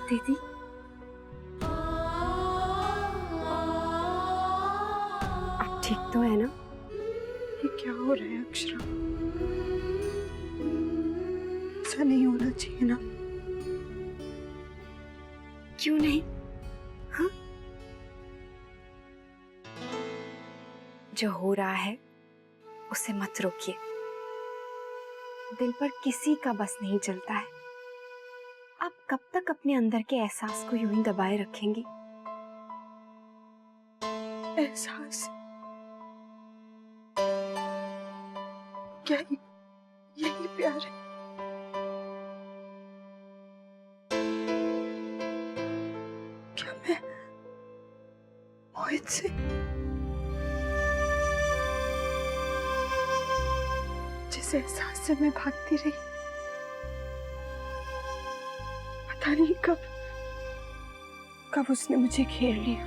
दीदी, आप ठीक तो है ना? ये क्या हो रहा है अक्षरा? ऐसा नहीं होना चाहिए ना। क्यों नहीं? हाँ, जो हो रहा है उसे मत रोकिए। दिल पर किसी का बस नहीं चलता है। आप कब तक अपने अंदर के एहसास को यूं ही दबाए रखेंगी? एहसास? क्या यही प्यार है? क्या मैं मोहित से, जिस एहसास से मैं भागती रही, पता नहीं कब उसने मुझे घेर लिया,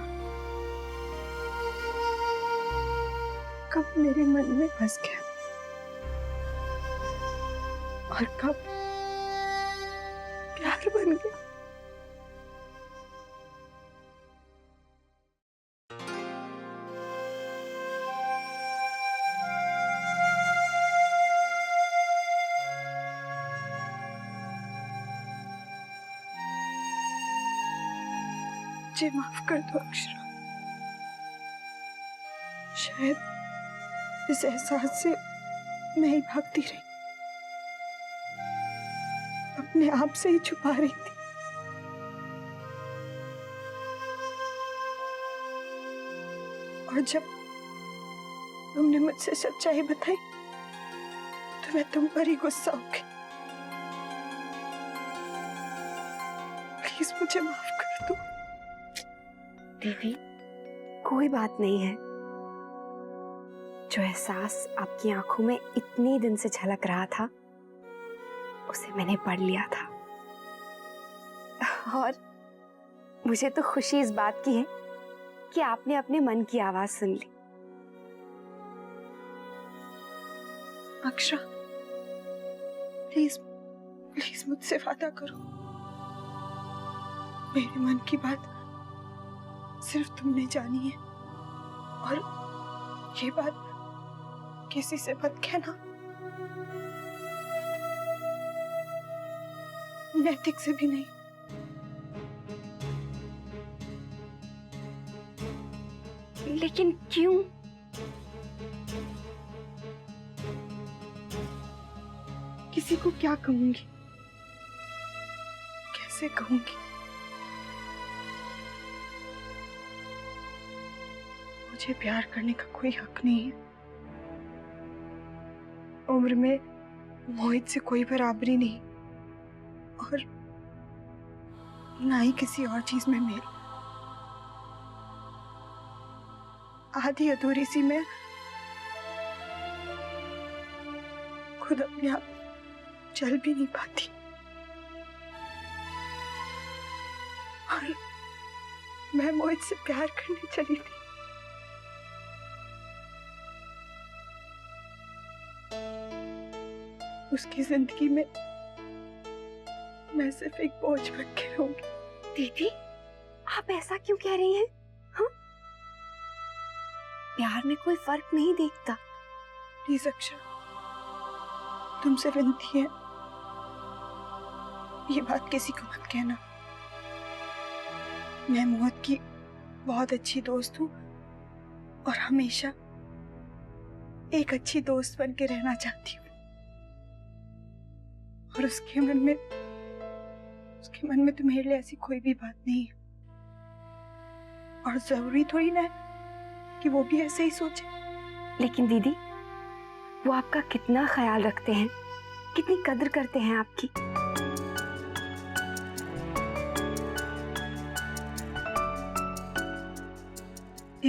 कब मेरे मन में बस गया, और कब प्यार बन गया। मुझे माफ कर दो अक्षरा। शायद इस एहसास से मैं ही भागती रही, अपने आप से ही छुपा रही थी। और जब तुमने मुझसे सच्चाई बताई तो मैं तुम पर ही गुस्सा हो गई। प्लीज मुझे माफ कर दो। दीदी, कोई बात नहीं है। जो एहसास आपकी आंखों में इतने दिन से झलक रहा था उसे मैंने पढ़ लिया था, और मुझे तो खुशी इस बात की है कि आपने अपने मन की आवाज सुन ली। अक्षरा, प्लीज प्लीज मुझसे वादा करो, मेरे मन की बात सिर्फ तुमने जानी है, और ये बात किसी से मत कहना। नैतिक से भी नहीं। लेकिन क्यों? किसी को क्या कहूंगी, कैसे कहूंगी? मुझे प्यार करने का कोई हक नहीं है। उम्र में मोहित से कोई बराबरी नहीं, और ना ही किसी और चीज में मेल। आधी अधूरी सी मैं खुद अपने आप चल भी नहीं पाती, और मैं मोहित से प्यार करने चली थी। उसकी जिंदगी में मैं सिर्फ एक बोझ बन के रहूंगी। दीदी, आप ऐसा क्यों कह रही हैं? हाँ? प्यार में कोई फर्क नहीं देखता। प्लीज अक्षरा, तुमसे विनती है, ये बात किसी को मत कहना। मैं मोहित की बहुत अच्छी दोस्त हूँ, और हमेशा एक अच्छी दोस्त बन के रहना चाहती हूँ। और उसके मन में तुम्हारे लिए ऐसी कोई भी बात नहीं है, और जरूरी थोड़ी ना है कि वो भी ऐसे ही सोचे। लेकिन दीदी, वो आपका कितना ख्याल रखते हैं, कितनी कद्र करते हैं आपकी।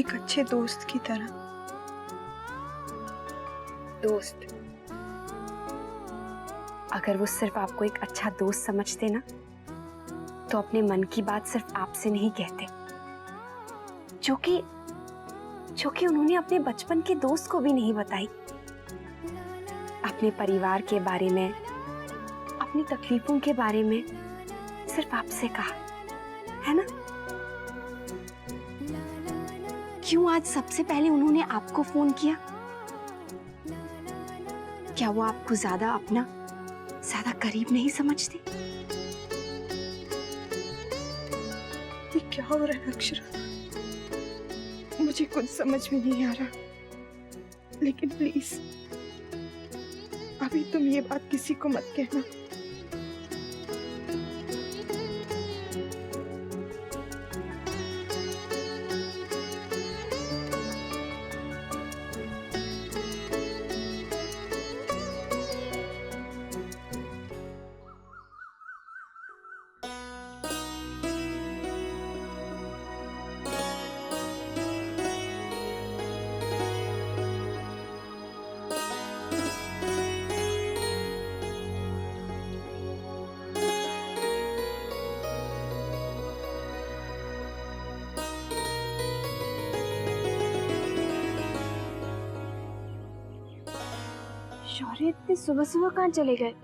एक अच्छे दोस्त की तरह। दोस्त? अगर वो सिर्फ आपको एक अच्छा दोस्त समझते ना, तो अपने मन की बात सिर्फ आपसे नहीं कहते, जो कि उन्होंने अपने बचपन के दोस्त को भी नहीं बताई। अपने परिवार के बारे में, अपनी तकलीफों के बारे में सिर्फ आपसे कहा। है ना? क्यों आज सबसे पहले उन्होंने आपको फोन किया? क्या वो आपको ज्यादा अपना, ज्यादा करीब नहीं समझते? ये क्या हो रहा है अक्षरा? मुझे कुछ समझ में नहीं आ रहा, लेकिन प्लीज अभी तुम ये बात किसी को मत कहना। शौर्य इतनी सुबह सुबह कहाँ चले गए?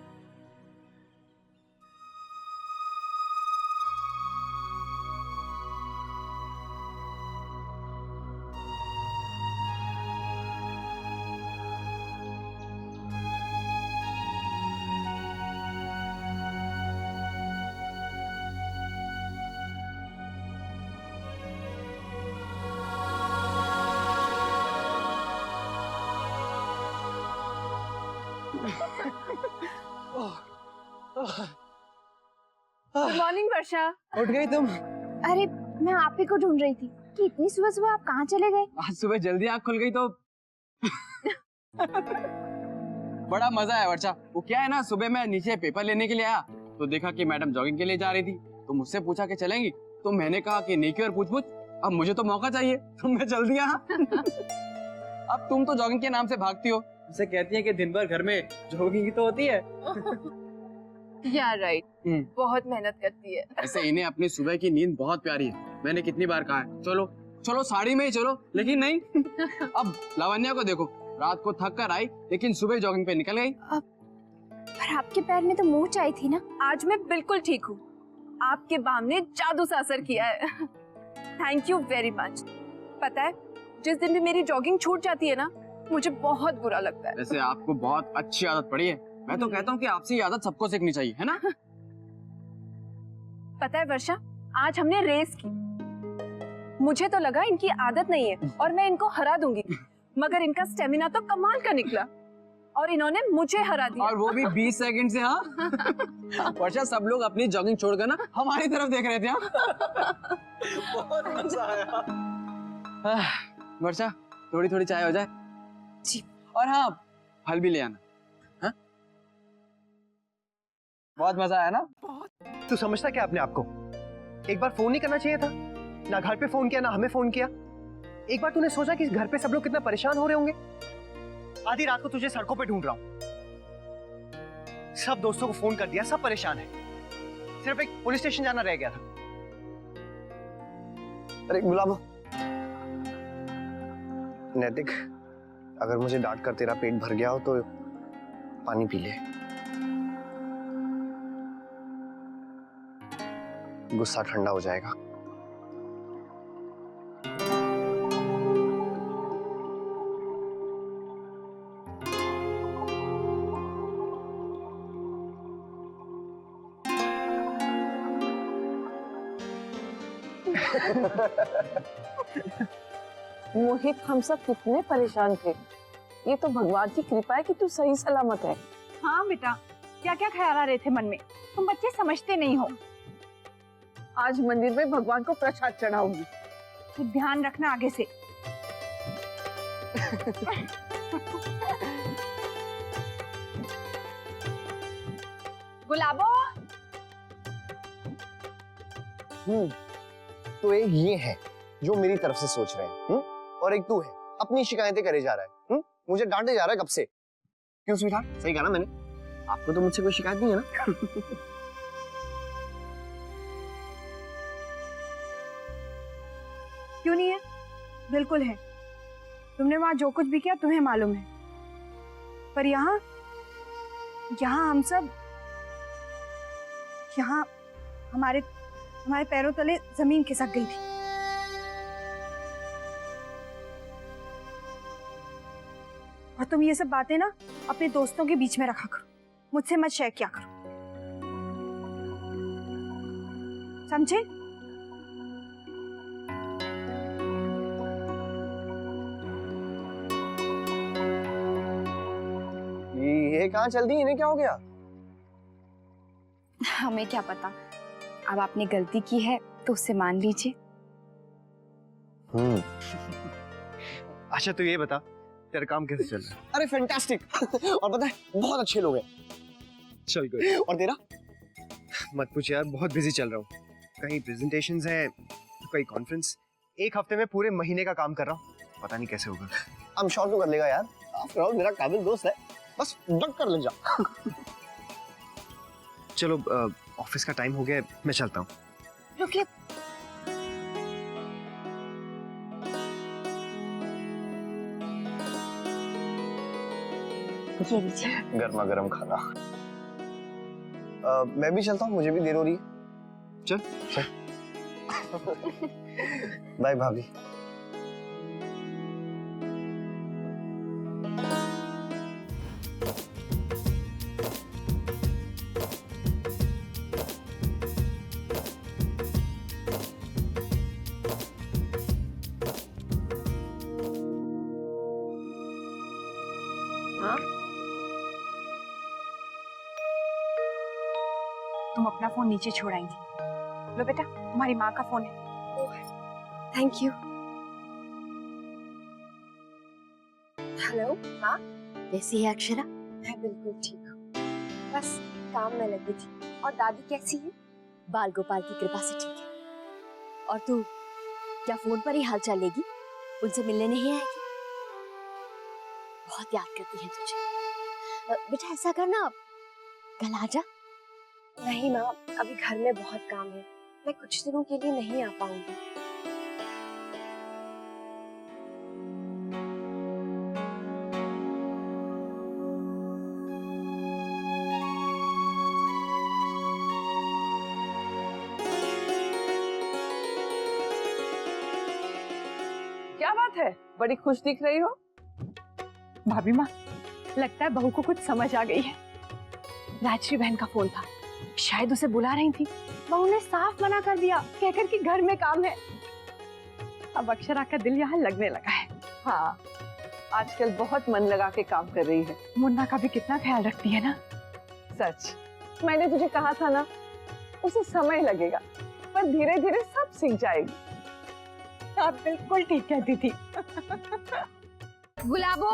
गुड मॉर्निंग वर्षा। उठ गई तुम? अरे मैं आप ही को ढूंढ रही थी कि इतनी सुबह सुबह आप कहाँ चले गए? आज सुबह जल्दी आँख खुल गई तो बड़ा मजा आया वर्षा। वो क्या है ना, सुबह मैं नीचे पेपर लेने के लिए आया तो देखा कि मैडम जॉगिंग के लिए जा रही थी, तो मुझसे पूछा कि चलेंगी, तो मैंने कहा कि नहीं की और पूछ पूछ, अब मुझे तो मौका चाहिए तो मैं जल्दी आया। अब तुम तो जॉगिंग के नाम से भागती हो, उसे कहती है कि दिन भर घर में जॉगिंग तो होती है। यार राइट, बहुत मेहनत करती है। ऐसे इन्हें अपनी सुबह की नींद बहुत प्यारी है। मैंने कितनी बार कहा है चलो चलो साड़ी में ही चलो, लेकिन नहीं। अब लावण्या को देखो, रात को थक कर आई लेकिन सुबह जॉगिंग पे निकल गई। पर आपके पैर में तो मोच आई थी ना? आज मैं बिल्कुल ठीक हूँ। आपके बाम ने जादू सा असर किया है। Thank you very much. पता है, जिस दिन भी मेरी जॉगिंग छूट जाती है ना, मुझे बहुत बुरा लगता है। वैसे आपको बहुत अच्छी आदत पड़ी है। मैं तो कहता हूँ कि आपसे ये आदत सबको सीखनी चाहिए, है ना? पता है वर्षा, आज हमने रेस की। मुझे तो लगा इनकी आदत नहीं है और मैं इनको हरा दूंगी, मगर इनका स्टेमिना तो कमाल का निकला और इन्होंने मुझे हरा दिया। और वो भी 20 सेकंड से। हाँ वर्षा, सब लोग अपनी जॉगिंग छोड़कर ना हमारी तरफ देख रहे थे। बहुत मजा आया। वर्षा, थोड़ी थोड़ी चाय हो जाए। जी। और हाँ, फल भी ले आना। हाँ? बहुत मजा आया ना? तू समझता क्या अपने आप को? एक बार फोन नहीं करना चाहिए था? ना घर पे फोन किया, ना हमें फोन किया। एक बार तूने सोचा कि घर पे सब लोग कितना परेशान हो रहे होंगे? आधी रात को तुझे सड़कों पे ढूंढ रहा हूं। सब दोस्तों को फोन कर दिया, सब परेशान है। सिर्फ एक पुलिस स्टेशन जाना रह गया था। अरे गुलाब, नैतिक, अगर मुझे डांट कर तेरा पेट भर गया हो तो पानी पी ले। गुस्सा ठंडा हो जाएगा। मोहित, हम सब कितने परेशान थे। ये तो भगवान की कृपा है कि तू सही सलामत है। हाँ बेटा, क्या क्या ख्याल आ रहे थे मन में, तुम बच्चे समझते नहीं हो। आज मंदिर में भगवान को प्रसाद चढ़ाऊंगी, तो ध्यान रखना आगे से। गुलाबो। तो एक ये है जो मेरी तरफ से सोच रहे हैं, और एक तू है अपनी शिकायतें करे जा रहा है। मुझे डांटे जा रहा है कब से। क्यों स्वीटहार्ट, सही कहा ना मैंने? आपको तो मुझसे कोई शिकायत नहीं है ना? क्यों नहीं है? बिल्कुल है। तुमने वहां जो कुछ भी किया तुम्हें मालूम है, पर यहाँ हम सब, यहाँ हमारे हमारे पैरों तले जमीन खिसक गई थी। और तुम ये सब बातें ना अपने दोस्तों के बीच में रखा करो, मुझसे मत शेयर किया करो, समझे? ये कहाँ चल दी, इन्हें क्या हो गया? हमें क्या पता, अब आपने गलती की है तो उससे मान लीजिए। अच्छा तू ये बता, तेरा काम कैसे चल रहा है? अरे फैंटास्टिक और पता है बहुत अच्छे लोग हैं। चल गुड। और तेरा? मत पूछ यार, बहुत बिजी चल रहा हूँ। कहीं प्रेजेंटेशंस हैं तो कहीं कॉन्फ्रेंस। एक हफ्ते में पूरे महीने का काम कर रहा हूँ, पता नहीं कैसे होगा। आई एम श्योर तू कर लेगा यार, आफ्टर ऑल मेरा काबिल दोस्त है, बस डक कर ले जा। चलो ऑफिस का टाइम हो गया है, मैं चलता हूँ। रुकिए, ये लीजिए। गर्मा गर्म खाना। मैं भी चलता हूँ, मुझे भी देर हो रही है। चल बाय भाभी। तुम अपना फोन नीचे छोड़ आएंगी। लो बेटा, तुम्हारी माँ का फोन है। Thank you. हेलो माँ, कैसी है अक्षरा? मैं बिल्कुल ठीक हूँ, बस काम में लगी थी। और दादी कैसी है? बाल गोपाल की कृपा से ठीक है। और तू क्या फोन पर ही हाल चाल लेगी? उनसे मिलने नहीं आएगी? बहुत याद करती है तुझे। बेटा ऐसा करना, कल आ जा। नहीं माँ, अभी घर में बहुत काम है, मैं कुछ दिनों के लिए नहीं आ पाऊंगी। क्या बात है, बड़ी खुश दिख रही हो। भाभी माँ, लगता है बहू को कुछ समझ आ गई है। राजश्री बहन का फोन था, शायद उसे बुला रही थी। बहू ने साफ मना कर दिया, कहकर कि घर में काम है। अब अक्षरा का दिल यहाँ लगने लगा है। हाँ, आजकल बहुत मन लगा के काम कर रही है। मुन्ना का भी कितना ख्याल रखती है ना। सच, मैंने तुझे कहा था ना, उसे समय लगेगा, पर धीरे धीरे सब सीख जाएगी। आप बिल्कुल ठीक कहती थी। गुलाबो।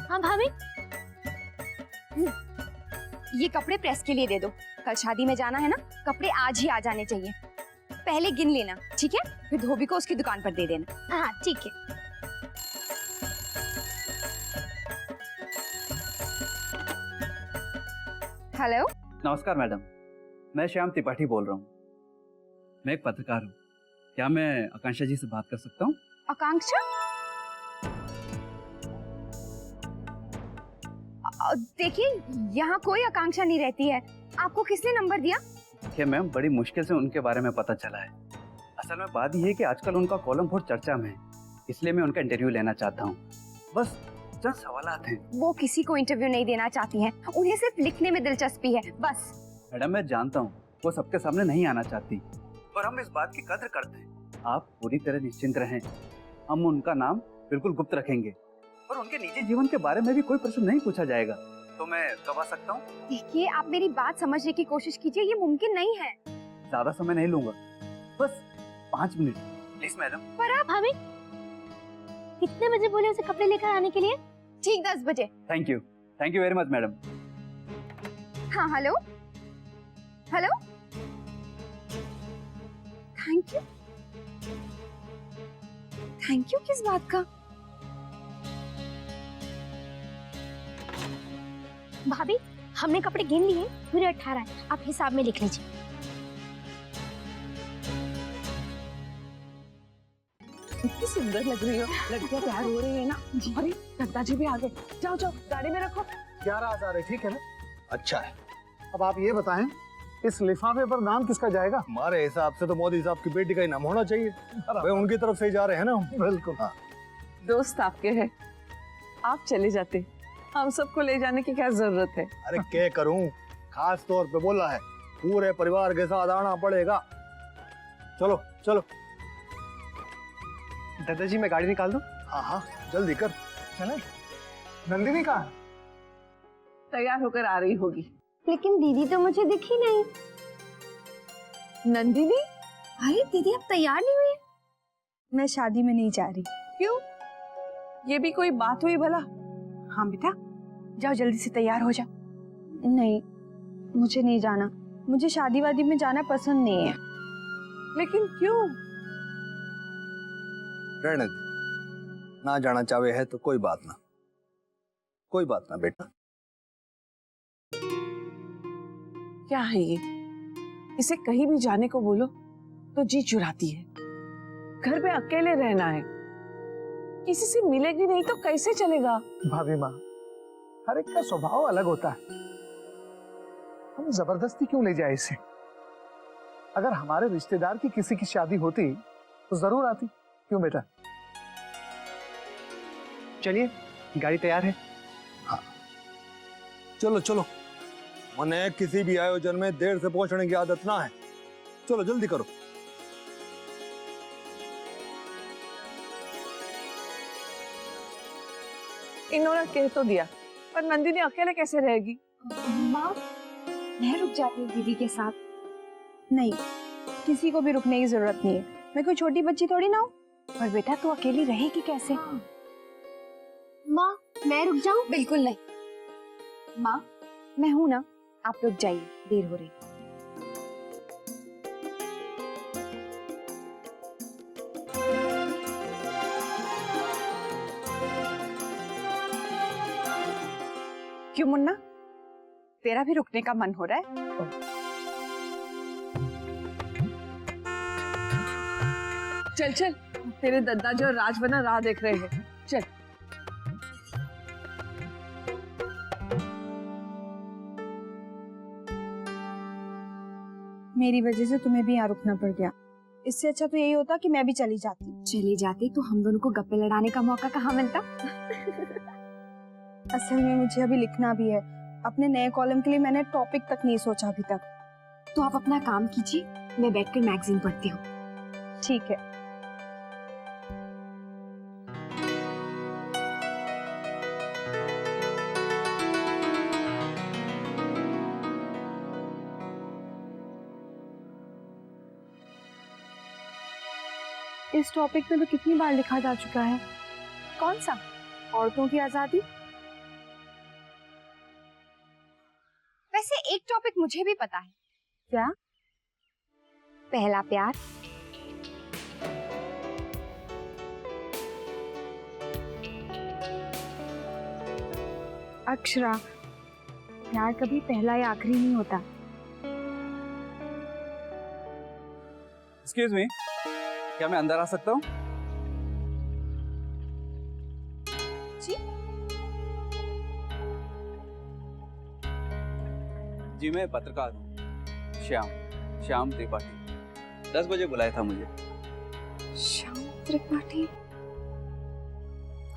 हाँ भाभी, ये कपड़े प्रेस के लिए दे दो। कल शादी में जाना है ना, कपड़े आज ही आ जाने चाहिए। पहले गिन लेना, ठीक है? फिर धोबी को उसकी दुकान पर दे देना। हाँ ठीक है। हेलो। नमस्कार मैडम, मैं श्याम त्रिपाठी बोल रहा हूँ। मैं एक पत्रकार हूँ। क्या मैं आकांक्षा जी से बात कर सकता हूँ? आकांक्षा? देखिए, यहाँ कोई आकांक्षा नहीं रहती है। आपको किसने नंबर दिया? देखिए मैम, बड़ी मुश्किल से उनके बारे में पता चला है। असल में बात यह है कि आजकल उनका कॉलम बहुत चर्चा में है, इसलिए मैं उनका इंटरव्यू लेना चाहता हूँ। बस चंद सवालात हैं। वो किसी को इंटरव्यू नहीं देना चाहती हैं, उन्हें सिर्फ लिखने में दिलचस्पी है, बस। मैडम मैं जानता हूँ वो सबके सामने नहीं आना चाहती, पर हम इस बात की कद्र करते हैं। आप पूरी तरह निश्चिंत रहें, हम उनका नाम बिल्कुल गुप्त रखेंगे और उनके निजी जीवन के बारे में भी कोई प्रश्न नहीं पूछा जाएगा। तो मैं कब आ सकता हूँ? देखिए, आप मेरी बात समझने की कोशिश कीजिए, ये मुमकिन नहीं है। ज्यादा समय नहीं लूंगा, बस 5 मिनट प्लीज मैडम। पर आप हमें कितने बजे बोले उसे कपड़े लेकर आने के लिए? ठीक 10 बजे। Thank you very much madam. हाँ हेलो हेलो, थैंक यू किस बात का? भाभी, हमने कपड़े गिन लिए, पूरे 18 हैं, आप हिसाब में लिख लीजिए। कितनी सुंदर लग रही हो, लड़कियां तैयार हो रही है ना। अरे दादाजी भी आ गए, जाओ जाओ गाड़ी में रखो। 11,000 है, ठीक है ना? अच्छा है, अब आप ये बताएं, इस लिफाफे पर नाम किसका जाएगा? हमारे हिसाब से तो मोदी साहब की बेटी का ही नाम होना चाहिए। भाई उनकी तरफ से ही जा रहे हैं ना। बिल्कुल। हाँ। दोस्त आपके हैं, आप चले जाते, हम सबको ले जाने की क्या जरूरत है? अरे क्या करूं, खास तौर पे बोला है, पूरे परिवार के साथ आना पड़ेगा। चलो चलो। दादाजी मैं गाड़ी निकाल दूं? हाँ हाँ जल्दी कर। चले। नंदिनी कहाँ है? तैयार होकर आ रही होगी। लेकिन दीदी तो मुझे दिखी नहीं। नंदिनी, अरे दीदी अब तैयार नहीं हुई? मैं शादी में नहीं जा रही। क्यों? ये भी कोई बात हुई भला? हाँ बेटा, जाओ जल्दी से तैयार हो जाओ। नहीं, मुझे नहीं जाना। मुझे शादी वादी में जाना पसंद नहीं है। लेकिन क्यों? रहने दे, ना जाना चाहे है तो कोई बात ना, कोई बात ना बेटा। क्या है ये? इसे कहीं भी जाने को बोलो तो जी चुराती है। घर पे अकेले रहना है, किसी से मिलेगी नहीं तो कैसे चलेगा? भाभी माँ, हर एक का स्वभाव अलग होता है, हम जबरदस्ती क्यों ले जाए इसे? अगर हमारे रिश्तेदार की किसी की शादी होती तो जरूर आती। क्यों बेटा? चलिए, गाड़ी तैयार है। चलो चलो, मने किसी भी आयोजन में देर से पहुंचने की आदत ना है। चलो जल्दी करो। इन्होंने कह तो दिया, पर नंदिनी अकेले कैसे रहेगी? माँ, मैं रुक जाती हूँ दीदी के साथ। नहीं, किसी को भी रुकने की जरूरत नहीं है। मैं कोई छोटी बच्ची थोड़ी ना हूँ। पर बेटा तू अकेली रहेगी कैसे? माँ, मैं रुक जाऊं? बिल्कुल नहीं। माँ, मैं हूँ ना, आप रुक जाइए, देर हो रही। क्यों मुन्ना, तेरा भी रुकने का मन हो रहा है? चल चल, तेरे दद्दा जो राज बना राह देख रहे हैं। चल। मेरी वजह से तुम्हें भी यहाँ रुकना पड़ गया। इससे अच्छा तो यही होता कि मैं भी चली जाती। चली जाती तो हम दोनों को गप्पे लड़ाने का मौका कहाँ मिलता? असल में मुझे अभी लिखना भी है। अपने नए कॉलम के लिए मैंने टॉपिक तक नहीं सोचा अभी तक। तो आप अपना काम कीजिए, मैं बैठकर मैगजीन पढ़ती हूँ। ठीक है। इस टॉपिक में तो कितनी बार लिखा जा चुका है। कौन सा? औरतों की आजादी। वैसे एक टॉपिक मुझे भी पता है। क्या? पहला प्यार। अक्षरा, प्यार कभी पहला या आखिरी नहीं होता। एक्सक्यूज मी, क्या मैं अंदर आ सकता हूँ? जी? जी मैं पत्रकार हूँ, श्याम त्रिपाठी। 10 बजे बुलाया था मुझे। श्याम त्रिपाठी?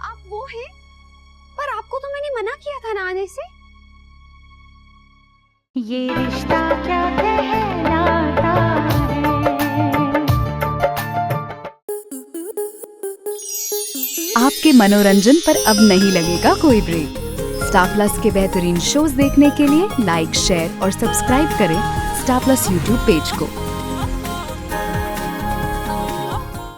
आप वो हैं? पर आपको तो मैंने मना किया था ना आने से। ये रिश्ता क्या कहलाता है। आपके मनोरंजन पर अब नहीं लगेगा कोई ब्रेक। स्टार प्लस के बेहतरीन शोज देखने के लिए लाइक, शेयर और सब्सक्राइब करें स्टार प्लस यूट्यूब पेज को।